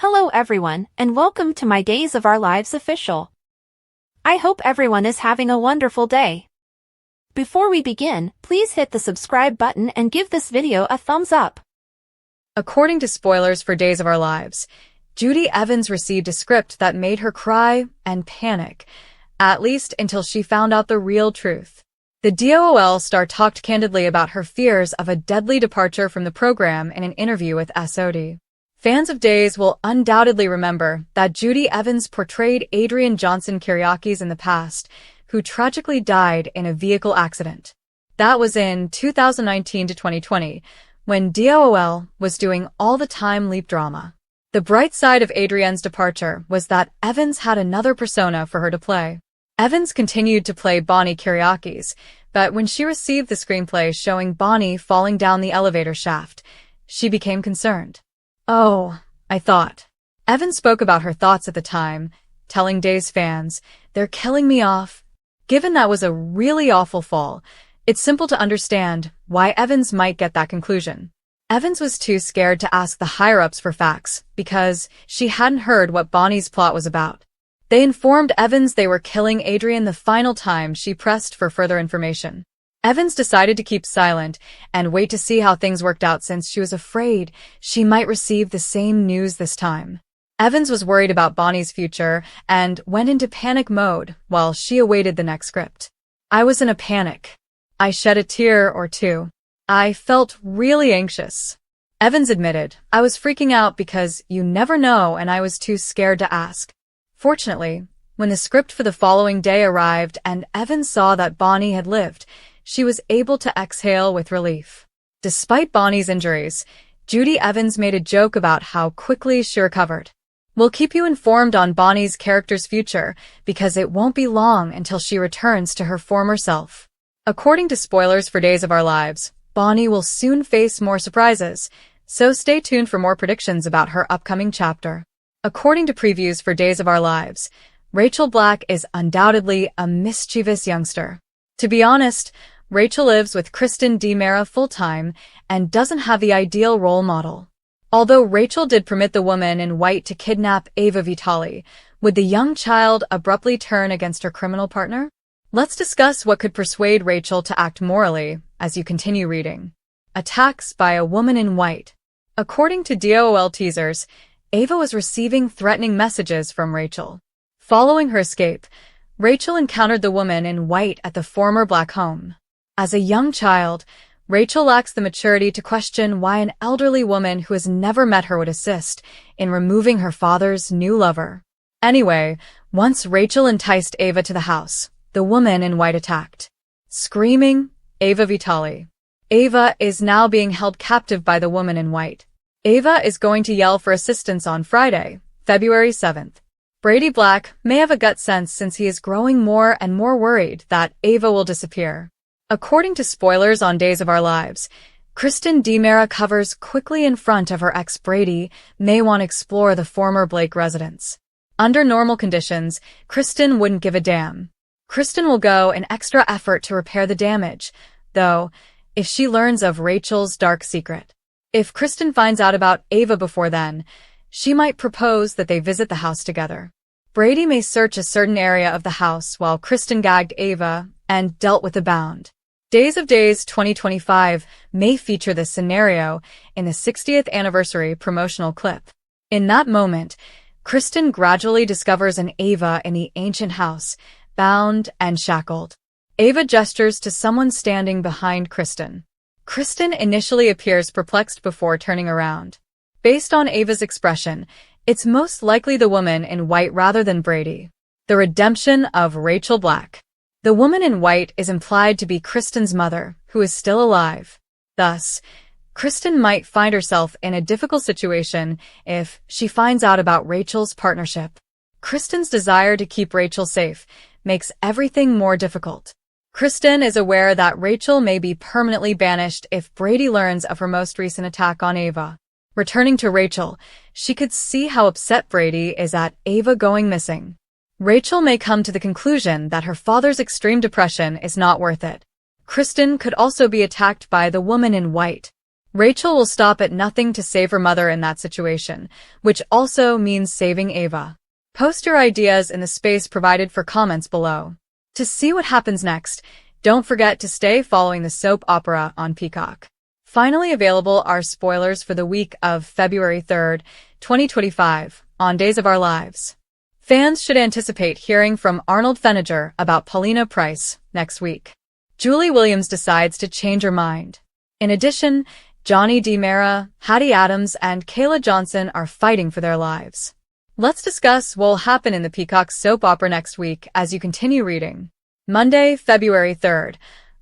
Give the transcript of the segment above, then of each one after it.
Hello everyone, and welcome to my Days of Our Lives official. I hope everyone is having a wonderful day. Before we begin, please hit the subscribe button and give this video a thumbs up. According to spoilers for Days of Our Lives, Judi Evans received a script that made her cry and panic, at least until she found out the real truth. The DOOL star talked candidly about her fears of a deadly departure from the program in an interview with SOD. Fans of Days will undoubtedly remember that Judi Evans portrayed Adrian Johnson Kyriakis in the past, who tragically died in a vehicle accident. That was in 2019 to 2020, when DOOL was doing all the time leap drama. The bright side of Adrian's departure was that Evans had another persona for her to play. Evans continued to play Bonnie Kyriakis, but when she received the screenplay showing Bonnie falling down the elevator shaft, she became concerned. "Oh," I thought. Evans spoke about her thoughts at the time, telling Days fans, "They're killing me off." Given that was a really awful fall, it's simple to understand why Evans might get that conclusion. Evans was too scared to ask the higher-ups for facts because she hadn't heard what Bonnie's plot was about. They informed Evans they were killing Adrian the final time she pressed for further information. Evans decided to keep silent and wait to see how things worked out since she was afraid she might receive the same news this time. Evans was worried about Bonnie's future and went into panic mode while she awaited the next script. "I was in a panic. I shed a tear or two. I felt really anxious." Evans admitted, "I was freaking out because you never know and I was too scared to ask." Fortunately, when the script for the following day arrived and Evans saw that Bonnie had lived, she was able to exhale with relief. Despite Bonnie's injuries, Judi Evans made a joke about how quickly she recovered. "We'll keep you informed on Bonnie's character's future because it won't be long until she returns to her former self." According to spoilers for Days of Our Lives, Bonnie will soon face more surprises, so stay tuned for more predictions about her upcoming chapter. According to previews for Days of Our Lives, Rachel Black is undoubtedly a mischievous youngster. To be honest, Rachel lives with Kristen DiMera full-time and doesn't have the ideal role model. Although Rachel did permit the woman in white to kidnap Ava Vitali, would the young child abruptly turn against her criminal partner? Let's discuss what could persuade Rachel to act morally as you continue reading. Attacks by a woman in white. According to DOOL teasers, Ava was receiving threatening messages from Rachel. Following her escape, Rachel encountered the woman in white at the former Black home. As a young child, Rachel lacks the maturity to question why an elderly woman who has never met her would assist in removing her father's new lover. Anyway, once Rachel enticed Ava to the house, the woman in white attacked, screaming, "Ava Vitali." Ava is now being held captive by the woman in white. Ava is going to yell for assistance on Friday, February 7th. Brady Black may have a gut sense since he is growing more and more worried that Ava will disappear. According to spoilers on Days of Our Lives, Kristen DiMera covers quickly in front of her ex Brady may want to explore the former Blake residence. Under normal conditions, Kristen wouldn't give a damn. Kristen will go an extra effort to repair the damage, though, if she learns of Rachel's dark secret. If Kristen finds out about Ava before then, she might propose that they visit the house together. Brady may search a certain area of the house while Kristen gagged Ava and dealt with the bound. Days of Days 2025 may feature this scenario in the 60th anniversary promotional clip. In that moment, Kristen gradually discovers an Ava in the ancient house, bound and shackled. Ava gestures to someone standing behind Kristen. Kristen initially appears perplexed before turning around. Based on Ava's expression, it's most likely the woman in white rather than Brady. The redemption of Rachel Black. The woman in white is implied to be Kristen's mother, who is still alive. Thus, Kristen might find herself in a difficult situation if she finds out about Rachel's partnership. Kristen's desire to keep Rachel safe makes everything more difficult. Kristen is aware that Rachel may be permanently banished if Brady learns of her most recent attack on Ava. Returning to Rachel, she could see how upset Brady is at Ava going missing. Rachel may come to the conclusion that her father's extreme depression is not worth it. Kristen could also be attacked by the woman in white. Rachel will stop at nothing to save her mother in that situation, which also means saving Ava. Post your ideas in the space provided for comments below. To see what happens next, don't forget to stay following the soap opera on Peacock. Finally available are spoilers for the week of February 3rd, 2025, on Days of Our Lives. Fans should anticipate hearing from Arnold Feniger about Paulina Price next week. Julie Williams decides to change her mind. In addition, Johnny DiMera, Hattie Adams, and Kayla Johnson are fighting for their lives. Let's discuss what will happen in the Peacock soap opera next week as you continue reading. Monday, February 3rd.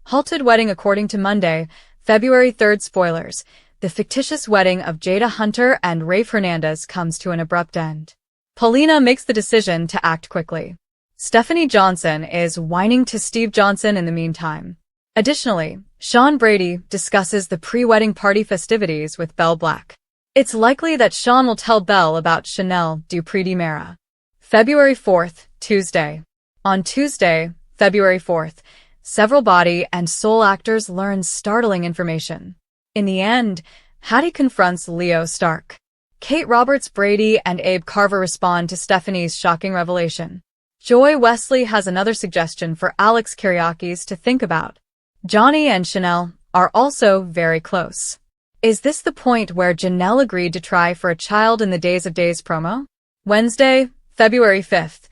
Halted wedding according to Monday, February 3rd spoilers. The fictitious wedding of Jada Hunter and Rafe Hernandez comes to an abrupt end. Paulina makes the decision to act quickly. Stephanie Johnson is whining to Steve Johnson in the meantime. Additionally, Sean Brady discusses the pre-wedding party festivities with Belle Black. It's likely that Sean will tell Belle about Chanel Dupree DiMera. February 4th, Tuesday. On Tuesday, February 4th, several body and soul actors learn startling information. In the end, Hattie confronts Leo Stark. Kate Roberts Brady and Abe Carver respond to Stephanie's shocking revelation. Joy Wesley has another suggestion for Alex Kyriakis to think about. Johnny and Chanel are also very close. Is this the point where Janelle agreed to try for a child in the Days of Days promo? Wednesday, February 5th.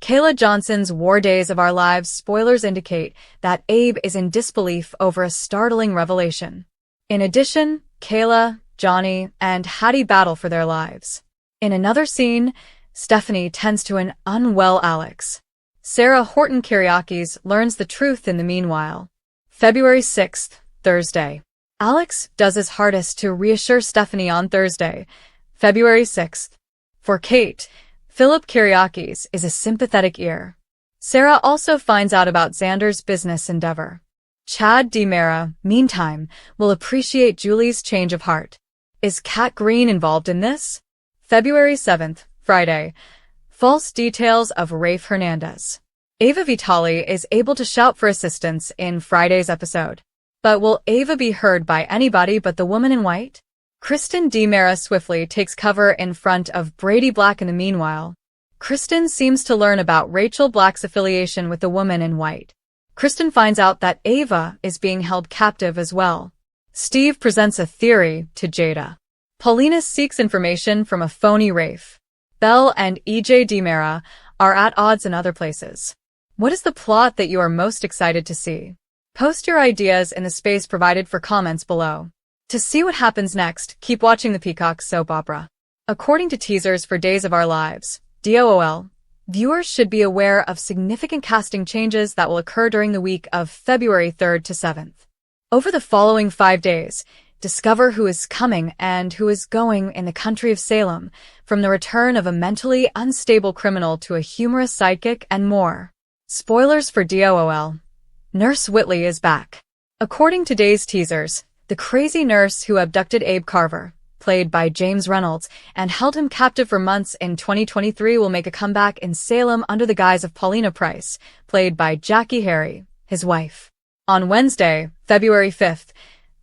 Kayla Johnson's War Days of Our Lives spoilers indicate that Abe is in disbelief over a startling revelation. In addition, Kayla, Johnny, and Hattie battle for their lives. In another scene, Stephanie tends to an unwell Alex. Sarah Horton Kyriakis learns the truth in the meanwhile. February 6th, Thursday. Alex does his hardest to reassure Stephanie on Thursday, February 6th. For Kate, Philip Kyriakis is a sympathetic ear. Sarah also finds out about Xander's business endeavor. Chad DiMera, meantime, will appreciate Julie's change of heart. Is Kat Green involved in this? February 7th, Friday. False details of Rafe Hernandez. Ava Vitale is able to shout for assistance in Friday's episode. But will Ava be heard by anybody but the woman in white? Kristen DiMera swiftly takes cover in front of Brady Black in the meanwhile. Kristen seems to learn about Rachel Black's affiliation with the woman in white. Kristen finds out that Ava is being held captive as well. Steve presents a theory to Jada. Paulina seeks information from a phony Rafe. Belle and EJ DiMera are at odds in other places. What is the plot that you are most excited to see? Post your ideas in the space provided for comments below. To see what happens next, keep watching the Peacock soap opera. According to teasers for Days of Our Lives, DOOL, viewers should be aware of significant casting changes that will occur during the week of February 3rd to 7th. Over the following 5 days, discover who is coming and who is going in the country of Salem, from the return of a mentally unstable criminal to a humorous sidekick and more. Spoilers for DOOL. Nurse Whitley is back. According to Days teasers, the crazy nurse who abducted Abe Carver, played by James Reynolds, and held him captive for months in 2023 will make a comeback in Salem under the guise of Paulina Price, played by Jackie Harry, his wife. On Wednesday, February 5th,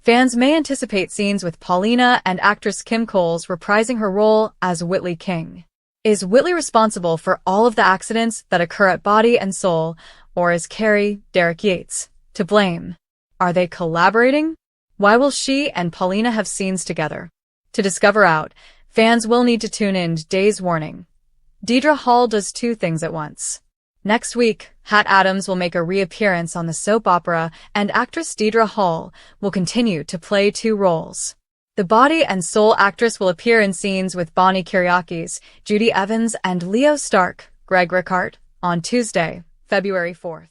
fans may anticipate scenes with Paulina and actress Kim Coles reprising her role as Whitley King. Is Whitley responsible for all of the accidents that occur at Body and Soul, or is Carrie, Derek Yates, to blame? Are they collaborating? Why will she and Paulina have scenes together? To discover out, fans will need to tune in to Days Warning. Deidre Hall does 2 things at once. Next week, Hat Adams will make a reappearance on the soap opera, and actress Deidre Hall will continue to play 2 roles. The Body and Soul actress will appear in scenes with Bonnie Kyriakis, Judi Evans, and Leo Stark, Greg Ricart, on Tuesday, February 4th.